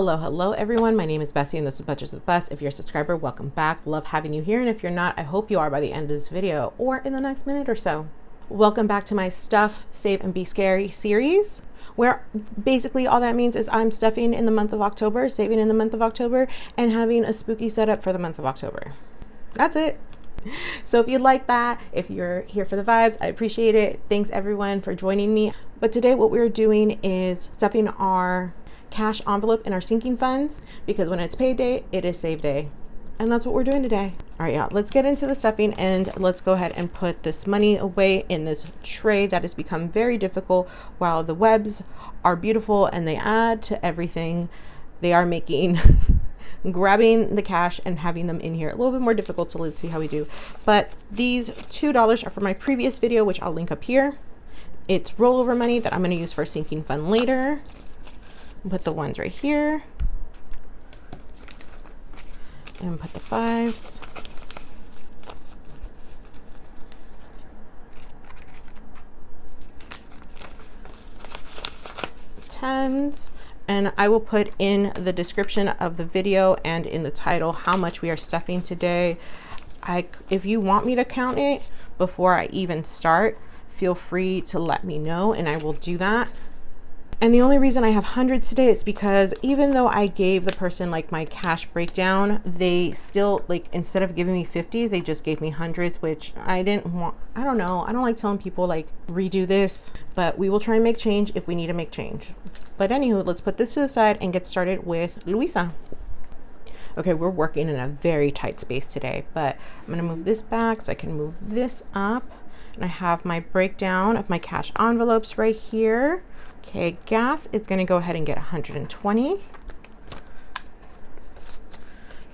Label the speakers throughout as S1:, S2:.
S1: Hello everyone. My name is Bessie and this is Budgets with Bess. If you're a subscriber, welcome back. Love having you here. And if you're not, I hope you are by the end of this video or in the next minute or so. Welcome back to my Stuff, Save, and Be Scary series, where basically all that means is I'm stuffing in the month of October, saving in the month of October, and having a spooky setup for the month of October. That's it. So if you like that, if you're here for the vibes, I appreciate it. Thanks everyone for joining me. But today what we're doing is stuffing our cash envelope in our sinking funds, because when it's payday, it is save day. And that's what we're doing today. All right, y'all, let's get into the stuffing and let's go ahead and put this money away in this tray that has become very difficult. While the webs are beautiful and they add to everything, they are making grabbing the cash and having them in here a little bit more difficult. So let's see how we do. But these $2 are from my previous video, which I'll link up here. It's rollover money that I'm going to use for a sinking fund later. Put the ones right here and put the fives. Tens. And I will put in the description of the video and in the title how much we are stuffing today. If you want me to count it before I even start, feel free to let me know and I will do that. And the only reason I have hundreds today is because even though I gave the person like my cash breakdown, they still, like, instead of giving me 50s, they just gave me hundreds, which I didn't want. I don't know. I don't like telling people like redo this, but we will try and make change if we need to make change. But anywho, let's put this to the side and get started with Louisa. Okay, we're working in a very tight space today, but I'm gonna move this back so I can move this up. And I have my breakdown of my cash envelopes right here. Okay, gas is going to go ahead and get 120.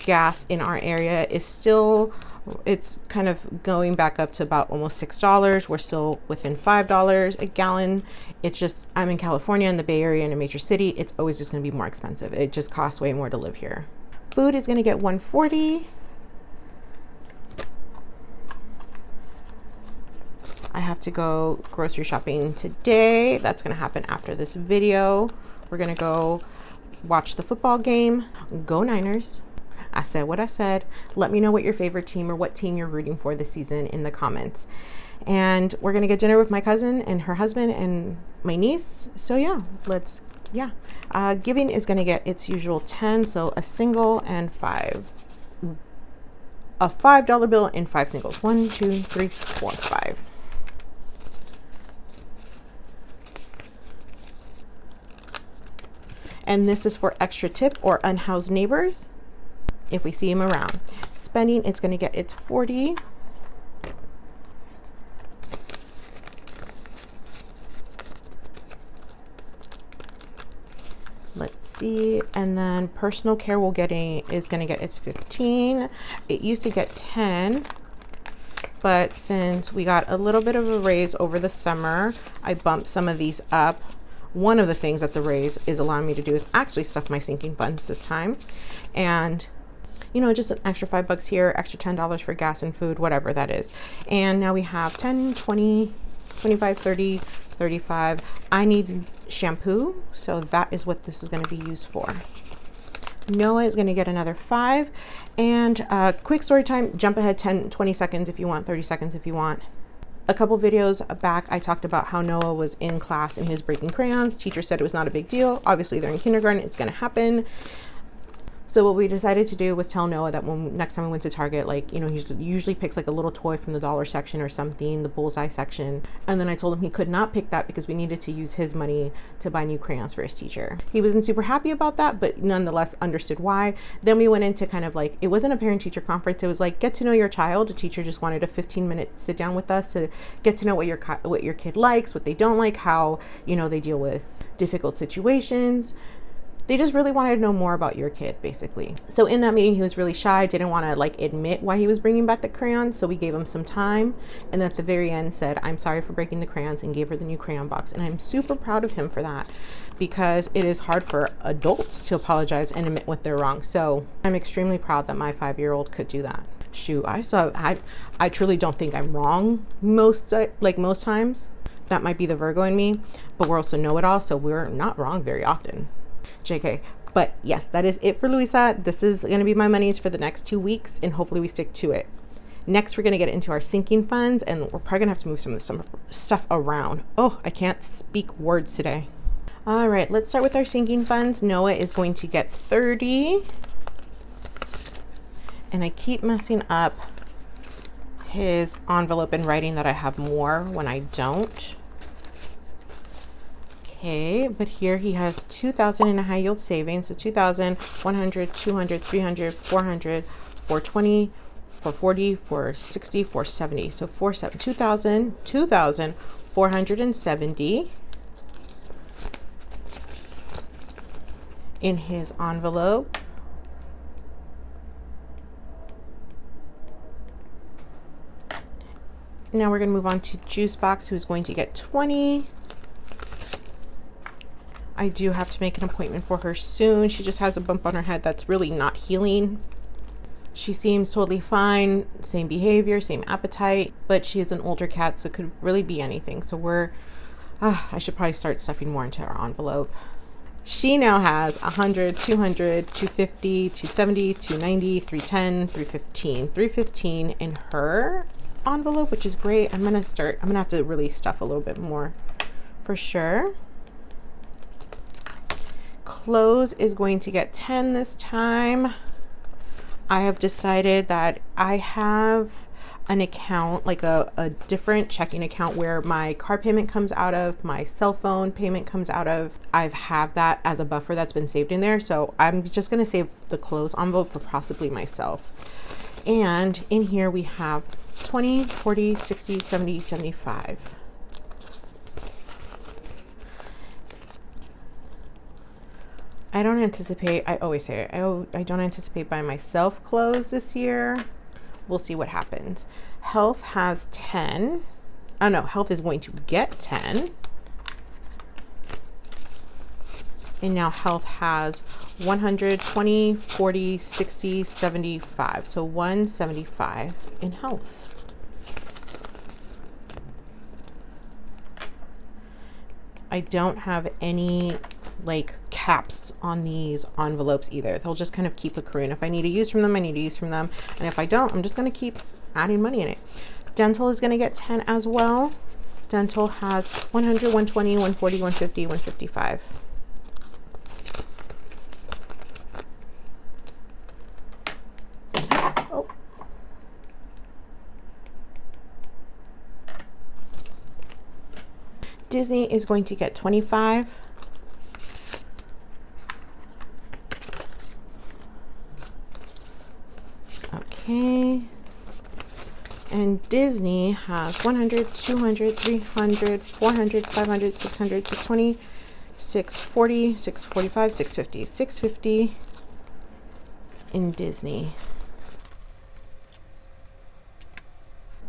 S1: Gas in our area is still, it's kind of going back up to about almost $6. We're still within $5 a gallon. It's just, I'm in California in the Bay Area in a major city. It's always just going to be more expensive. It just costs way more to live here. Food is going to get 140. I have to go grocery shopping today. That's going to happen after this video. We're going to go watch the football game. Go Niners. I said what I said. Let me know what your favorite team or what team you're rooting for this season in the comments. And we're going to get dinner with my cousin and her husband and my niece. So yeah, giving is going to get its usual 10. So a single and 5. A $5 bill and 5 singles. 1, 2, 3, 4, 5. And this is for extra tip or unhoused neighbors if we see them around. Spending, it's going to get its 40. Let's see. And then personal care is going to get its 15. It used to get 10. But since we got a little bit of a raise over the summer, I bumped some of these up. One of the things that the raise is allowing me to do is actually stuff my sinking funds this time. And, you know, just an extra $5 here, extra $10 for gas and food, whatever that is. And now we have 10, 20, 25, 30, 35. I need shampoo, so that is what this is going to be used for. Noah is going to get another 5. And quick story time, jump ahead 10, 20 seconds if you want, 30 seconds if you want. A couple videos back, I talked about how Noah was in class and he was breaking crayons. Teacher said it was not a big deal. Obviously, they're in kindergarten. It's going to happen. So what we decided to do was tell Noah that next time we went to Target, like, you know, he usually picks like a little toy from the dollar section or something, the bullseye section. And then I told him he could not pick that because we needed to use his money to buy new crayons for his teacher. He wasn't super happy about that, but nonetheless understood why. Then we went into kind of like, it wasn't a parent-teacher conference. It was like, get to know your child. The teacher just wanted a 15-minute sit down with us to get to know what your kid likes, what they don't like, how, you know, they deal with difficult situations. They just really wanted to know more about your kid, basically. So in that meeting, he was really shy, didn't want to like admit why he was bringing back the crayons. So we gave him some time. And at the very end said, I'm sorry for breaking the crayons, and gave her the new crayon box. And I'm super proud of him for that, because it is hard for adults to apologize and admit what they're wrong. So I'm extremely proud that my 5-year-old could do that. Shoot, I truly don't think I'm wrong most times. That might be the Virgo in me, but we're also know-it-all, so we're not wrong very often. JK, But yes, that is it for Luisa. This is going to be my monies for the next 2 weeks, and hopefully we stick to it. Next, we're going to get into our sinking funds, and we're probably going to have to move some of the stuff around. Oh, I can't speak words today. All right, let's start with our sinking funds. Noah is going to get 30. And I keep messing up his envelope and writing that I have more when I don't. Okay, but here he has 2,000 in a high yield savings. So 2,000, 100, 200, 300, 400, 420, 440, 460, 470. So 2,470 in his envelope. Now we're going to move on to Juice Box, who's going to get 20. I do have to make an appointment for her soon. She just has a bump on her head that's really not healing. She seems totally fine, same behavior, same appetite, but she is an older cat, so it could really be anything. So I should probably start stuffing more into her envelope. She now has 100, 200, 250, 270, 290, 310, 315. 315 in her envelope, which is great. I'm gonna have to really stuff a little bit more for sure. Clothes is going to get 10 this time. I have decided that I have an account, like a different checking account where my car payment comes out of, my cell phone payment comes out of. I've had that as a buffer that's been saved in there. So I'm just going to save the clothes envelope for possibly myself. And in here we have 20, 40, 60, 70, 75. I don't anticipate, I always say it, I don't anticipate buying myself clothes this year. We'll see what happens. Health has 10. Oh no, Health is going to get 10. And now Health has 120, 40, 60, 75. So 175 in Health. I don't have any like caps on these envelopes either. They'll just kind of keep accruing. If I need to use from them, I need to use from them. And if I don't, I'm just going to keep adding money in it. Dental is going to get 10 as well. Dental has 100, 120, 140, 150, 155. Oh. Disney is going to get 25. Okay, and Disney has 100, 200, 300, 400, 500, 600, 620, 640, 645, 650, 650 in Disney.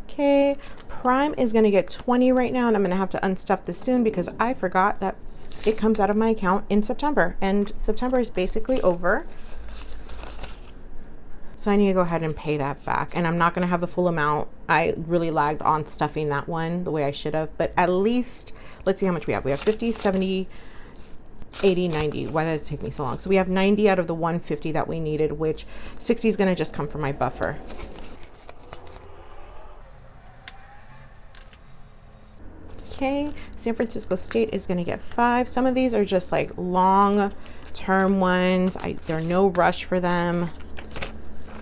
S1: Okay, Prime is going to get 20 right now, and I'm going to have to unstuff this soon because I forgot that it comes out of my account in September, and September is basically over. So I need to go ahead and pay that back. And I'm not going to have the full amount. I really lagged on stuffing that one the way I should have. But at least, let's see how much we have. We have 50, 70, 80, 90. Why did it take me so long? So we have 90 out of the 150 that we needed, which 60 is going to just come from my buffer. Okay, San Francisco State is going to get 5. Some of these are just like long-term ones. There's no rush for them.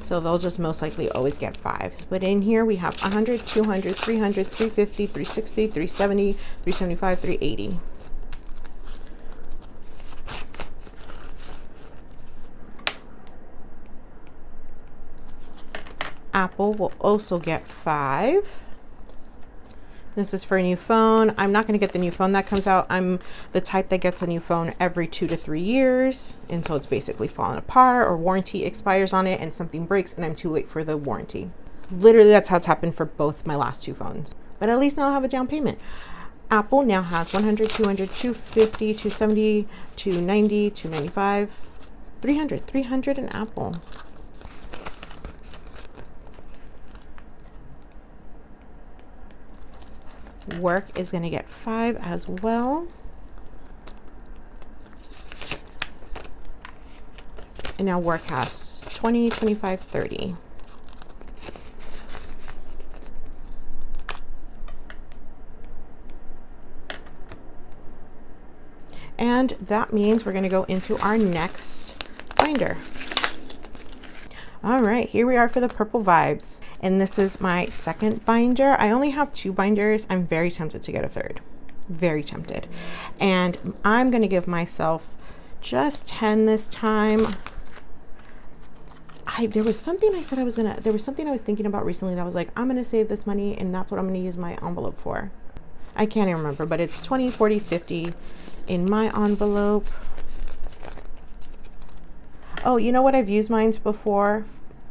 S1: So they'll just most likely always get 5. But in here we have 100, 200, 300, 350, 360, 370, 375, 380. Apple will also get 5. This is for a new phone. I'm not going to get the new phone that comes out. I'm the type that gets a new phone every 2 to 3 years. And so it's basically falling apart or warranty expires on it and something breaks and I'm too late for the warranty. Literally, that's how it's happened for both my last 2 phones. But at least now I have a down payment. Apple now has 100, 200, 250, 270, 290, 295, 300. 300 in Apple. Work is going to get 5 as well. And now work has 20, 25, 30. And that means we're going to go into our next binder. All right, here we are for the purple vibes. And this is my second binder. I only have 2 binders. I'm very tempted to get a third. Very tempted. And I'm going to give myself just 10 this time. There was something I said I was going to, there was something I was thinking about recently that I was like, I'm going to save this money and that's what I'm going to use my envelope for. I can't even remember, but it's 20, 40, 50 in my envelope. Oh, you know what I've used mine before?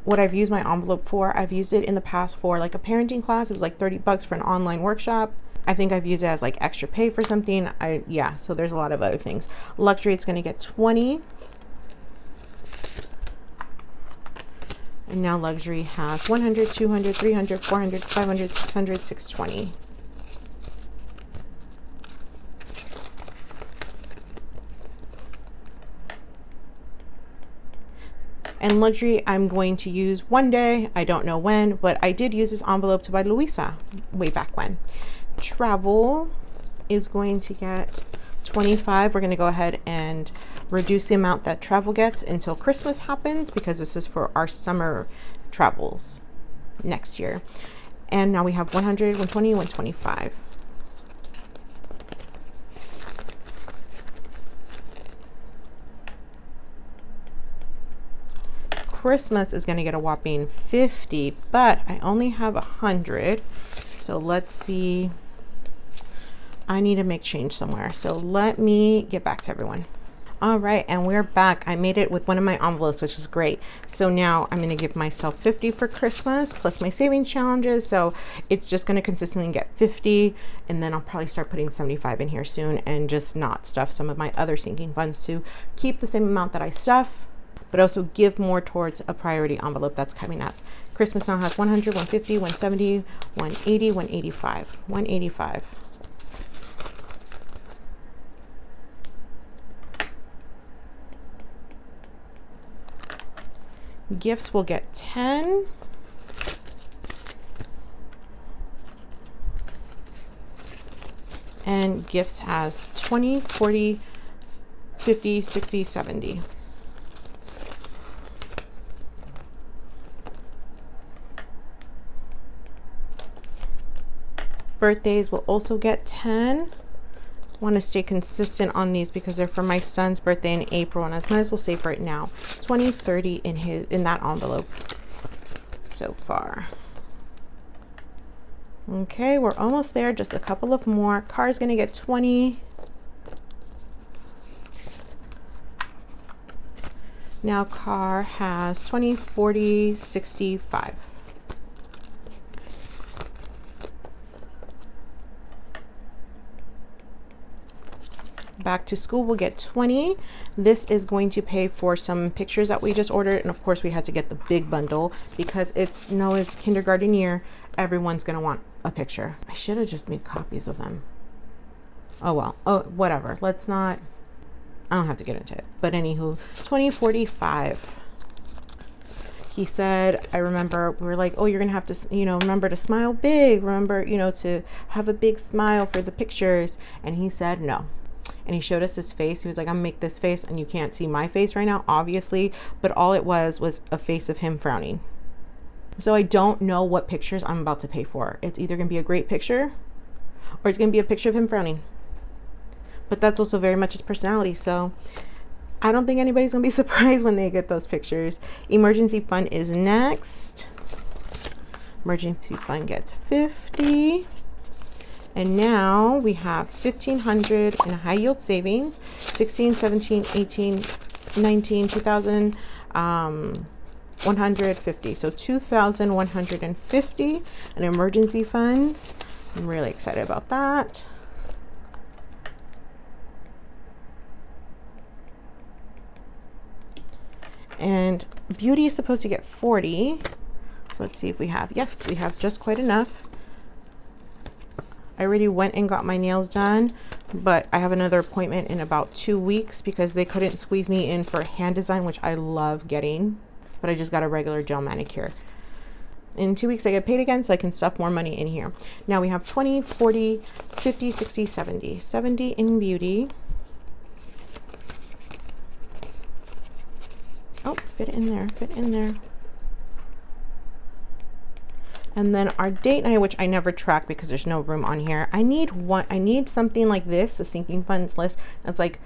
S1: What I've used my envelope for? I've used it in the past for like a parenting class. It was like 30 bucks for an online workshop. I think I've used it as like extra pay for something. Yeah, so there's a lot of other things. Luxury, it's going to get 20. And now luxury has 100, 200, 300, 400, 500, 600, 620. And luxury, I'm going to use one day. I don't know when, but I did use this envelope to buy Louisa way back when. Travel is going to get 25. We're going to go ahead and reduce the amount that travel gets until Christmas happens, because this is for our summer travels next year. And now we have 100, 120, 125. Christmas is going to get a whopping 50, but I only have 100. So let's see. I need to make change somewhere. So let me get back to everyone. All right, and we're back. I made it with one of my envelopes, which was great. So now I'm going to give myself 50 for Christmas plus my savings challenges. So it's just going to consistently get 50, and then I'll probably start putting 75 in here soon and just not stuff some of my other sinking funds to keep the same amount that I stuff, but also give more towards a priority envelope that's coming up. Christmas now has 100, 150, 170, 180, 185, 185. Gifts will get 10. And gifts has 20, 40, 50, 60, 70. Birthdays will also get 10. Want to stay consistent on these because they're for my son's birthday in April, and I might as well save right now. 20, 30 in that envelope so far. Okay, we're almost there, just a couple of more. Car's gonna get 20. Now car has 20, 40, 65. Back to school will get 20. This is going to pay for some pictures that we just ordered, and of course we had to get the big bundle because it's Noah's kindergarten year. Everyone's gonna want a picture. I should have just made copies of them. Oh well, oh whatever, let's not, I don't have to get into it. But anywho, 2045. He said, I remember we were like, oh, you're gonna have to, you know, remember to smile big, remember, you know, to have a big smile for the pictures. And he said no. And he showed us his face. He was like, I'm gonna make this face, and you can't see my face right now, obviously, but all it was a face of him frowning. So I don't know what pictures I'm about to pay for. It's either gonna be a great picture or it's gonna be a picture of him frowning. But that's also very much his personality. So I don't think anybody's gonna be surprised when they get those pictures. Emergency fund is next. Emergency fund gets 50. And now we have 1,500 in a high yield savings, 16, 17, 18, 19, 2,000, 150. So 2,150 in emergency funds. I'm really excited about that. And beauty is supposed to get 40. So let's see if we have, yes, we have just quite enough. I already went and got my nails done but I have another appointment in about 2 weeks because they couldn't squeeze me in for hand design, which I love getting, but I just got a regular gel manicure. In 2 weeks I get paid again, so I can stuff more money in here. Now we have 20, 40, 50, 60, 70. 70 in beauty. Oh, fit in there, fit in there. And then our date night, which I never track because there's no room on here. I need something like this, a sinking funds list. That's like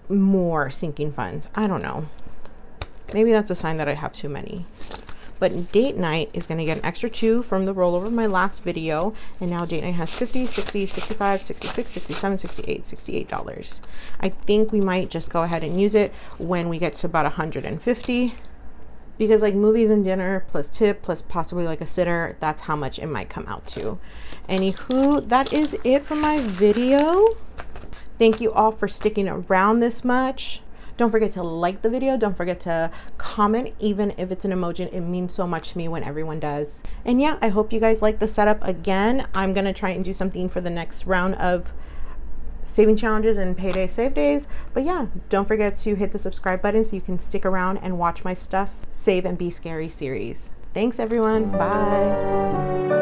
S1: more sinking funds. I don't know. Maybe that's a sign that I have too many. But date night is going to get an extra 2 from the rollover of my last video. And now date night has 50, 60, 65, 66, 67, 68, $68. I think we might just go ahead and use it when we get to about 150. Because like movies and dinner plus tip plus possibly like a sitter, that's how much it might come out to. Anywho, that is it for my video. Thank you all for sticking around this much. Don't forget to like the video. Don't forget to comment, even if it's an emoji. It means so much to me when everyone does. And yeah, I hope you guys like the setup. Again, I'm going to try and do something for the next round of saving challenges and payday save days. But yeah, don't forget to hit the subscribe button so you can stick around and watch my stuff, Save and Be Scary series. Thanks everyone. Bye.